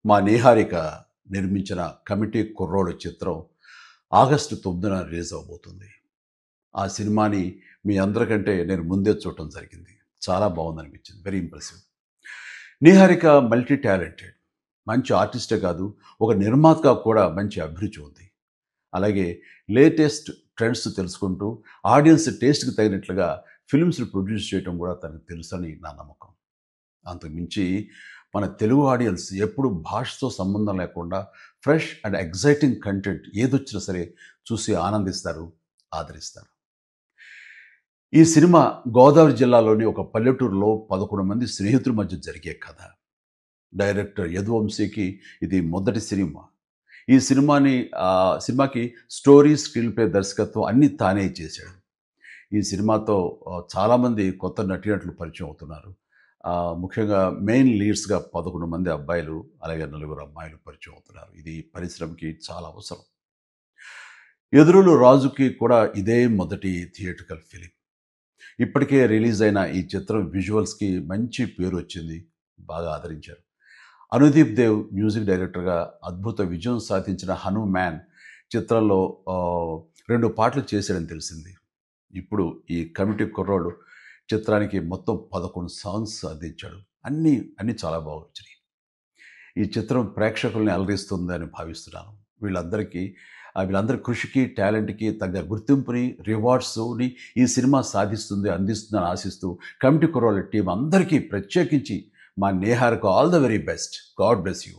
మా నీహారిక నిర్మించిన కమిటీ కుర్రోడు చిత్రం ఆగస్టు 9న రిలీజ్ అవబోతుంది. ఆ సినిమాని మీ అందరికంటే నేను ముందే చూడటం జరిగింది. చాలా బాగుందనిపించింది. Very impressive. Niharika multi talented. మంచి ఆర్టిస్టే కాదు, ఒక నిర్మాతగా కూడా మంచి అభిరుచి ఉంది. అలాగే లేటెస్ట్ ట్రెండ్స్ తెలుసుకుంటూ ఆడియన్స్ టేస్ట్‌కి తగినట్లుగా ఫిల్మ్స్‌ని ప్రొడ్యూస్ చేయటం కూడా తనకు తెలుసని నా నమ్మకం. అంతకుమించి మన తెలుగు ఆడియన్స్ ఎప్పుడు భాషతో సంబంధం లేకుండా ఫ్రెష్ అండ్ ఎగ్జైటింగ్ కంటెంట్ ఏదొచ్చినా సరే చూసి ఆనందిస్తారు, ఆదరిస్తారు. ఈ సినిమా గోదావరి జిల్లాలోని ఒక పల్లెటూరులో 11 మంది స్నేహితుల మధ్య జరిగే కథ. డైరెక్టర్ యదువంశీకి ఇది మొదటి సినిమా. ఈ సినిమాకి స్టోరీ, స్క్రీన్ ప్లే, దర్శకత్వం అన్నీ తానే చేశాడు. ఈ సినిమాతో చాలామంది కొత్త నటీనటులు పరిచయం అవుతున్నారు. ముఖ్యంగా మెయిన్ లీడ్స్‌గా 11 మంది అబ్బాయిలు, అలాగే నలుగురు అమ్మాయిలు పరిచయం అవుతున్నారు. ఇది పరిశ్రమకి చాలా అవసరం. 'ఎదురులు రాజు'కి కూడా ఇదే మొదటి థియేట్రికల్ ఫిలిం. ఇప్పటికే రిలీజ్ అయిన ఈ చిత్రం విజువల్స్‌కి మంచి పేరు వచ్చింది. బాగా ఆదరించారు. అనుదీప్ దేవ్ మ్యూజిక్ డైరెక్టర్గా అద్భుత విజయం సాధించిన 'హనుమాన్' చిత్రంలో 2 పాటలు చేశాడని తెలిసింది. ఇప్పుడు ఈ కమిటీ కుర్రోడు చిత్రానికి మొత్తం 11 సాంగ్స్ అందించాడు. అన్నీ చాలా బాగా వచ్చినాయి. ఈ చిత్రం ప్రేక్షకుల్ని అలరిస్తుందని భావిస్తున్నాను. వీళ్ళందరి కృషికి, టాలెంట్‌కి తగ్గ గుర్తింపుని, రివార్డ్స్‌ని ఈ సినిమా అందిస్తుందని ఆశిస్తూ కమిటీ కుర్రోళ్ళ టీం అందరికీ ప్రత్యేకించి మా నేహార్‌కు all the very best. God bless you.